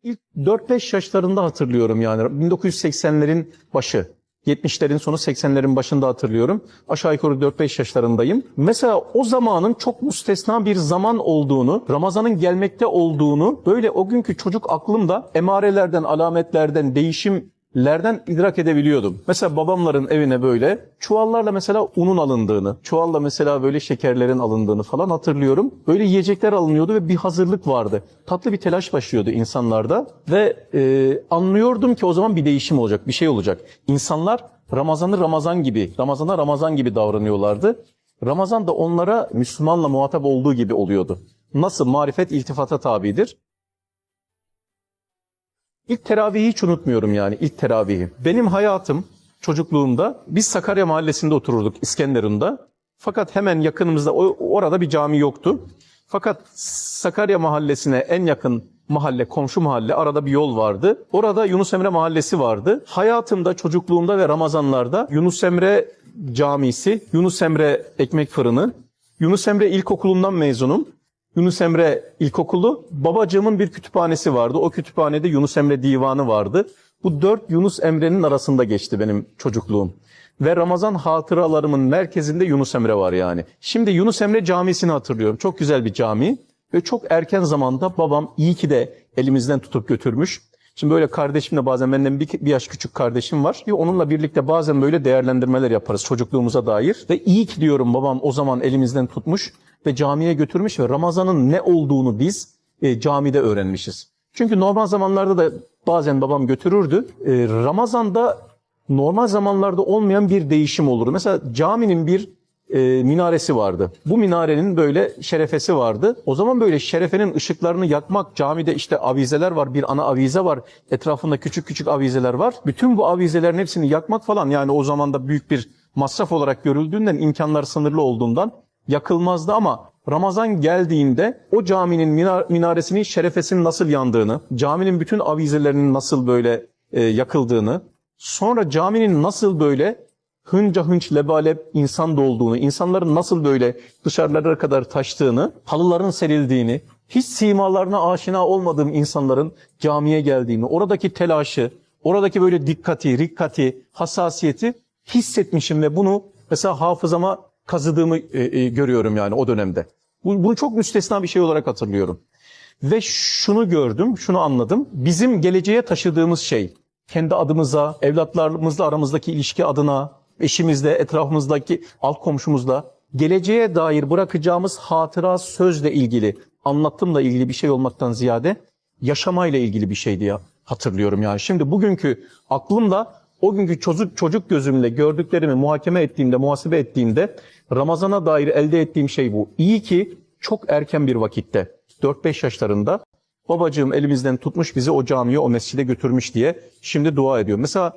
İlk 4-5 yaşlarında hatırlıyorum yani 1980'lerin başı. 70'lerin sonu 80'lerin başında hatırlıyorum. Aşağı yukarı 4-5 yaşlarındayım. Mesela o zamanın çok müstesna bir zaman olduğunu, Ramazan'ın gelmekte olduğunu böyle o günkü çocuk aklımda emarelerden, alametlerden, değişimlerden idrak edebiliyordum. Mesela babamların evine böyle çuvallarla mesela unun alındığını, çuvalla mesela böyle şekerlerin alındığını falan hatırlıyorum. Böyle yiyecekler alınıyordu ve bir hazırlık vardı. Tatlı bir telaş başlıyordu insanlarda ve anlıyordum ki o zaman bir değişim olacak, bir şey olacak. İnsanlar Ramazan'ı Ramazan gibi, Ramazan'a Ramazan gibi davranıyorlardı. Ramazan da onlara Müslümanla muhatap olduğu gibi oluyordu. Nasıl? Marifet iltifata tabidir. İlk teravihi hiç unutmuyorum yani, ilk teravihi. Benim hayatım çocukluğumda, biz Sakarya Mahallesi'nde otururduk İskenderun'da. Fakat hemen yakınımızda, orada bir cami yoktu. Fakat Sakarya Mahallesi'ne en yakın mahalle, komşu mahalle, arada bir yol vardı. Orada Yunus Emre Mahallesi vardı. Hayatımda, çocukluğumda ve Ramazanlarda Yunus Emre Camisi, Yunus Emre Ekmek Fırını, Yunus Emre İlkokulu'ndan mezunum. Yunus Emre İlkokulu, babacığımın bir kütüphanesi vardı. O kütüphanede Yunus Emre Divanı vardı. Bu 4 Yunus Emre'nin arasında geçti benim çocukluğum. Ve Ramazan hatıralarımın merkezinde Yunus Emre var yani. Şimdi Yunus Emre Camisi'ni hatırlıyorum. Çok güzel bir cami. Ve çok erken zamanda babam iyi ki de elimizden tutup götürmüş. Şimdi böyle kardeşimle bazen benden bir yaş küçük kardeşim var. Onunla birlikte bazen böyle değerlendirmeler yaparız çocukluğumuza dair. Ve iyi ki diyorum babam o zaman elimizden tutmuş ve camiye götürmüş ve Ramazan'ın ne olduğunu biz camide öğrenmişiz. Çünkü normal zamanlarda da bazen babam götürürdü. Ramazan'da normal zamanlarda olmayan bir değişim olur. Mesela caminin bir minaresi vardı. Bu minarenin böyle şerefesi vardı. O zaman böyle şerefenin ışıklarını yakmak, camide işte avizeler var, bir ana avize var. Etrafında küçük küçük avizeler var. Bütün bu avizelerin hepsini yakmak falan yani o zaman da büyük bir masraf olarak görüldüğünden, imkanlar sınırlı olduğundan yakılmazdı ama Ramazan geldiğinde o caminin minaresinin şerefesinin nasıl yandığını, caminin bütün avizelerinin nasıl böyle yakıldığını, sonra caminin nasıl böyle hınca hınç lebalep insan dolduğunu, insanların nasıl böyle dışarılara kadar taştığını, halıların serildiğini, hiç simalarına aşina olmadığım insanların camiye geldiğini, oradaki telaşı, oradaki böyle dikkati, rikkati, hassasiyeti hissetmişim ve bunu mesela hafızama kazıdığımı görüyorum yani o dönemde. Bunu çok müstesna bir şey olarak hatırlıyorum. Ve şunu gördüm, şunu anladım. Bizim geleceğe taşıdığımız şey, kendi adımıza, evlatlarımızla aramızdaki ilişki adına, eşimizle, etrafımızdaki alt komşumuzla, geleceğe dair bırakacağımız hatıra sözle ilgili, anlattığımla ilgili bir şey olmaktan ziyade, yaşamayla ilgili bir şeydi ya, hatırlıyorum yani. Şimdi bugünkü aklımla, o günkü çocuk gözümle gördüklerimi muhakeme ettiğimde, muhasebe ettiğimde, Ramazan'a dair elde ettiğim şey bu. İyi ki çok erken bir vakitte, 4-5 yaşlarında, babacığım elimizden tutmuş bizi o camiye, o mescide götürmüş diye şimdi dua ediyor. Mesela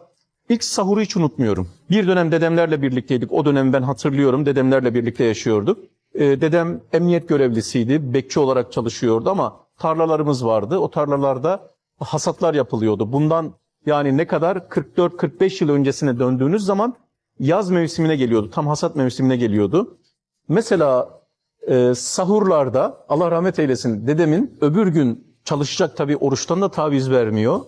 ilk sahuru hiç unutmuyorum. Bir dönem dedemlerle birlikteydik. O dönemi ben hatırlıyorum. Dedemlerle birlikte yaşıyorduk. Dedem emniyet görevlisiydi. Bekçi olarak çalışıyordu ama tarlalarımız vardı. O tarlalarda hasatlar yapılıyordu. Bundan yani ne kadar 44-45 yıl öncesine döndüğünüz zaman yaz mevsimine geliyordu. Tam hasat mevsimine geliyordu. Mesela sahurlarda Allah rahmet eylesin dedemin öbür gün çalışacak tabii oruçtan da taviz vermiyor.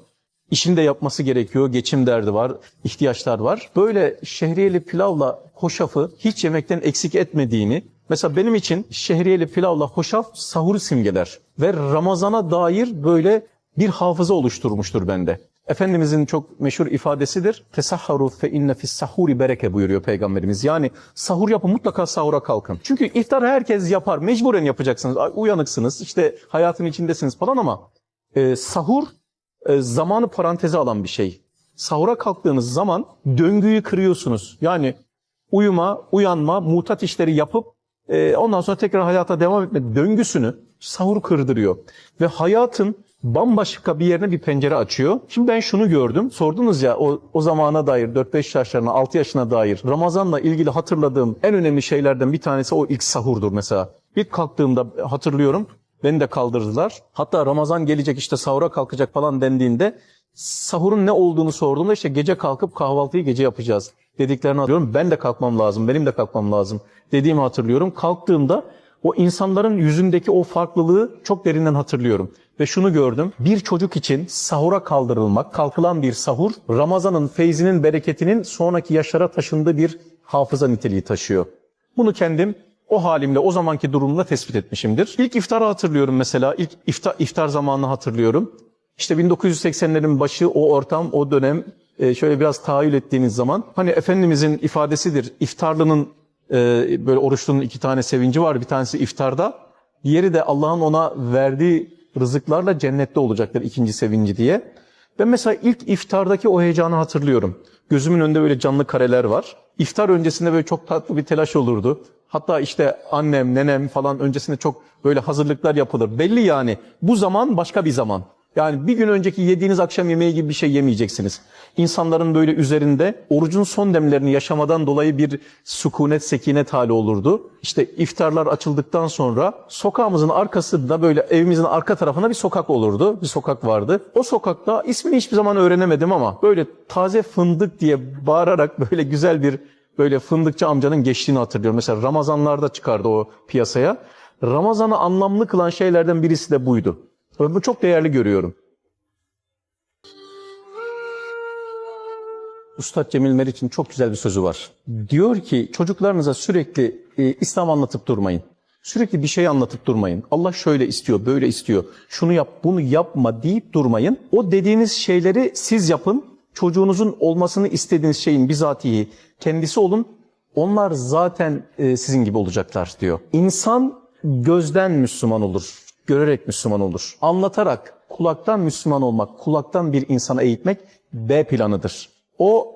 İşini de yapması gerekiyor. Geçim derdi var, ihtiyaçlar var. Böyle şehriyeli pilavla hoşafı hiç yemekten eksik etmediğini, mesela benim için şehriyeli pilavla hoşaf sahur simgeler ve Ramazan'a dair böyle bir hafıza oluşturmuştur bende. Efendimizin çok meşhur ifadesidir. Tesahharu fe inne fis sahuri bereke buyuruyor Peygamberimiz. Yani sahur yapın, mutlaka sahura kalkın. Çünkü iftar herkes yapar. Mecburen yapacaksınız. Uyanıksınız, işte hayatın içindesiniz falan ama sahur zamanı paranteze alan bir şey. Sahura kalktığınız zaman döngüyü kırıyorsunuz. Yani uyuma, uyanma, mutat işleri yapıp ondan sonra tekrar hayata devam etme döngüsünü sahur kırdırıyor. Ve hayatın bambaşka bir yerine bir pencere açıyor. Şimdi ben şunu gördüm. Sordunuz ya o zamana dair 4-5 yaşlarına, 6 yaşına dair Ramazan'la ilgili hatırladığım en önemli şeylerden bir tanesi o ilk sahurdur mesela. İlk kalktığımda hatırlıyorum. Beni de kaldırdılar. Hatta Ramazan gelecek işte sahura kalkacak falan dendiğinde sahurun ne olduğunu sorduğumda işte gece kalkıp kahvaltıyı gece yapacağız dediklerini hatırlıyorum. Ben de kalkmam lazım, benim de kalkmam lazım dediğimi hatırlıyorum. Kalktığımda O insanların yüzündeki o farklılığı çok derinden hatırlıyorum. Ve şunu gördüm, bir çocuk için sahura kaldırılmak, kalkılan bir sahur, Ramazan'ın feyzinin, bereketinin sonraki yaşlara taşındığı bir hafıza niteliği taşıyor. Bunu kendim o halimle, o zamanki durumla tespit etmişimdir. İlk iftarı hatırlıyorum mesela, ilk iftar zamanını hatırlıyorum. İşte 1980'lerin başı, o ortam, o dönem, şöyle biraz tahayyül ettiğiniz zaman, hani Efendimizin ifadesidir, iftarlının, böyle oruçlunun iki tane sevinci var, bir tanesi iftarda, diğeri de Allah'ın ona verdiği rızıklarla cennette olacaktır ikinci sevinci diye. Ben mesela ilk iftardaki o heyecanı hatırlıyorum. Gözümün önünde böyle canlı kareler var. İftar öncesinde böyle çok tatlı bir telaş olurdu. Hatta işte annem, nenem falan öncesinde çok böyle hazırlıklar yapılır. Belli yani bu zaman başka bir zaman. Yani bir gün önceki yediğiniz akşam yemeği gibi bir şey yemeyeceksiniz. İnsanların böyle üzerinde orucun son demlerini yaşamadan dolayı bir sükunet, sekinet hali olurdu. İşte iftarlar açıldıktan sonra sokağımızın arkasında böyle evimizin arka tarafına bir sokak olurdu. Bir sokak vardı. O sokakta ismini hiçbir zaman öğrenemedim ama böyle taze fındık diye bağırarak böyle güzel bir böyle fındıkçı amcanın geçtiğini hatırlıyorum. Mesela Ramazanlarda çıkardı o piyasaya. Ramazan'ı anlamlı kılan şeylerden birisi de buydu. Bunu çok değerli görüyorum. Üstad Cemil Meriç'in çok güzel bir sözü var. Diyor ki çocuklarınıza sürekli İslam anlatıp durmayın. Sürekli bir şey anlatıp durmayın. Allah şöyle istiyor, böyle istiyor. Şunu yap, bunu yapma deyip durmayın. O dediğiniz şeyleri siz yapın. Çocuğunuzun olmasını istediğiniz şeyin bizatihi kendisi olun. Onlar zaten sizin gibi olacaklar diyor. İnsan gözden Müslüman olur. Görerek Müslüman olur. Anlatarak kulaktan Müslüman olmak, kulaktan bir insana eğitmek B planıdır. O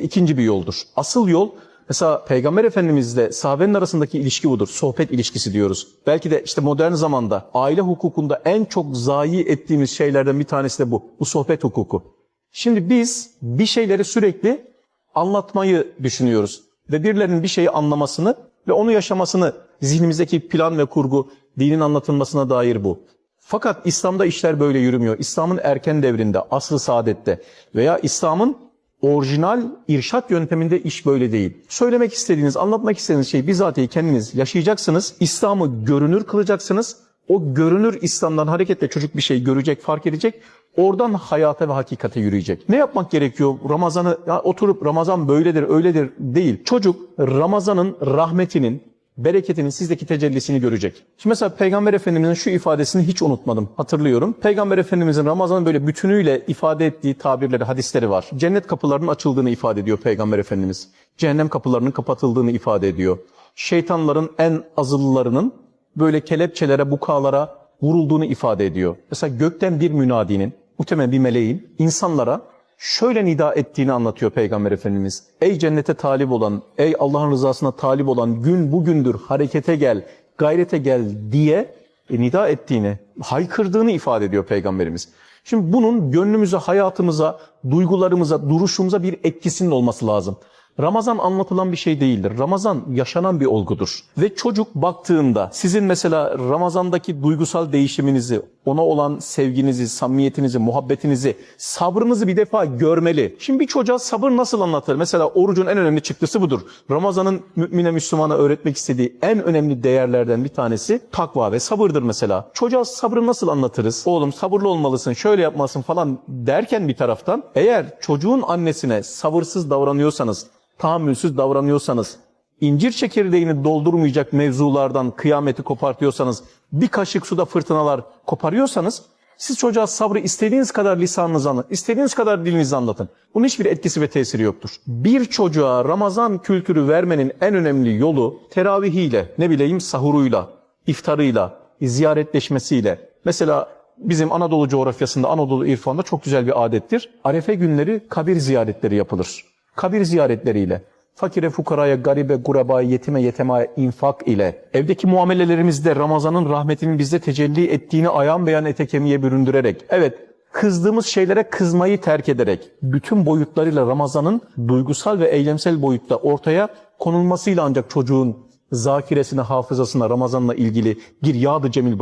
ikinci bir yoldur. Asıl yol mesela Peygamber Efendimizle sahabenin arasındaki ilişki budur. Sohbet ilişkisi diyoruz. Belki de işte modern zamanda aile hukukunda en çok zayi ettiğimiz şeylerden bir tanesi de bu. Bu sohbet hukuku. Şimdi biz bir şeyleri sürekli anlatmayı düşünüyoruz. Ve birilerinin bir şeyi anlamasını ve onu yaşamasını, zihnimizdeki plan ve kurgu, dinin anlatılmasına dair bu. Fakat İslam'da işler böyle yürümüyor. İslam'ın erken devrinde, asr-ı saadette veya İslam'ın orijinal irşat yönteminde iş böyle değil. Söylemek istediğiniz, anlatmak istediğiniz şeyi bizatihi kendiniz yaşayacaksınız. İslam'ı görünür kılacaksınız. O görünür İslam'dan hareketle çocuk bir şey görecek, fark edecek. Oradan hayata ve hakikate yürüyecek. Ne yapmak gerekiyor? Ramazan'ı ya oturup Ramazan böyledir, öyledir değil. Çocuk Ramazan'ın rahmetinin, bereketinin sizdeki tecellisini görecek. Şimdi mesela Peygamber Efendimiz'in şu ifadesini hiç unutmadım. Hatırlıyorum. Peygamber Efendimiz'in Ramazan'ın böyle bütünüyle ifade ettiği tabirleri, hadisleri var. Cennet kapılarının açıldığını ifade ediyor Peygamber Efendimiz. Cehennem kapılarının kapatıldığını ifade ediyor. Şeytanların en azıllarının böyle kelepçelere, bukalara vurulduğunu ifade ediyor. Mesela gökten bir münadinin, muhtemelen bir meleğin insanlara şöyle nida ettiğini anlatıyor Peygamber Efendimiz. Ey cennete talip olan, ey Allah'ın rızasına talip olan gün bugündür, harekete gel, gayrete gel diye nida ettiğini, haykırdığını ifade ediyor Peygamberimiz. Şimdi bunun gönlümüze, hayatımıza, duygularımıza, duruşumuza bir etkisinin olması lazım. Ramazan anlatılan bir şey değildir. Ramazan yaşanan bir olgudur. Ve çocuk baktığında sizin mesela Ramazan'daki duygusal değişiminizi, ona olan sevginizi, samimiyetinizi, muhabbetinizi, sabrınızı bir defa görmeli. Şimdi bir çocuğa sabır nasıl anlatılır? Mesela orucun en önemli çıktısı budur. Ramazan'ın mümine, Müslümana öğretmek istediği en önemli değerlerden bir tanesi takva ve sabırdır mesela. Çocuğa sabrı nasıl anlatırız? Oğlum sabırlı olmalısın, şöyle yapmalısın falan derken bir taraftan eğer çocuğun annesine sabırsız davranıyorsanız, tahammülsüz davranıyorsanız, incir çekirdeğini doldurmayacak mevzulardan kıyameti kopartıyorsanız, bir kaşık suda fırtınalar koparıyorsanız, siz çocuğa sabrı istediğiniz kadar lisanınızı anlatın, istediğiniz kadar dilinizi anlatın. Bunun hiçbir etkisi ve tesiri yoktur. Bir çocuğa Ramazan kültürü vermenin en önemli yolu teravihiyle, ne bileyim sahuruyla, iftarıyla, ziyaretleşmesiyle. Mesela bizim Anadolu coğrafyasında, Anadolu irfanında çok güzel bir adettir. Arefe günleri kabir ziyaretleri yapılır. Kabir ziyaretleriyle, fakire, fukaraya, garibe, gurabaya, yetime, yetemaya infak ile, evdeki muamelelerimizde Ramazan'ın rahmetinin bizde tecelli ettiğini ayan beyan ete kemiğe büründürerek, evet kızdığımız şeylere kızmayı terk ederek, bütün boyutlarıyla Ramazan'ın duygusal ve eylemsel boyutta ortaya konulmasıyla ancak çocuğun zakiresine, hafızasına Ramazan'la ilgili bir yağ-ı cemil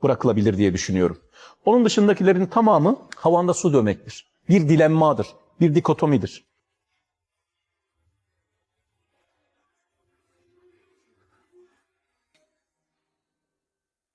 bırakılabilir diye düşünüyorum. Onun dışındakilerin tamamı havanda su dövmektir. Bir dilemmadır, bir dikotomidir.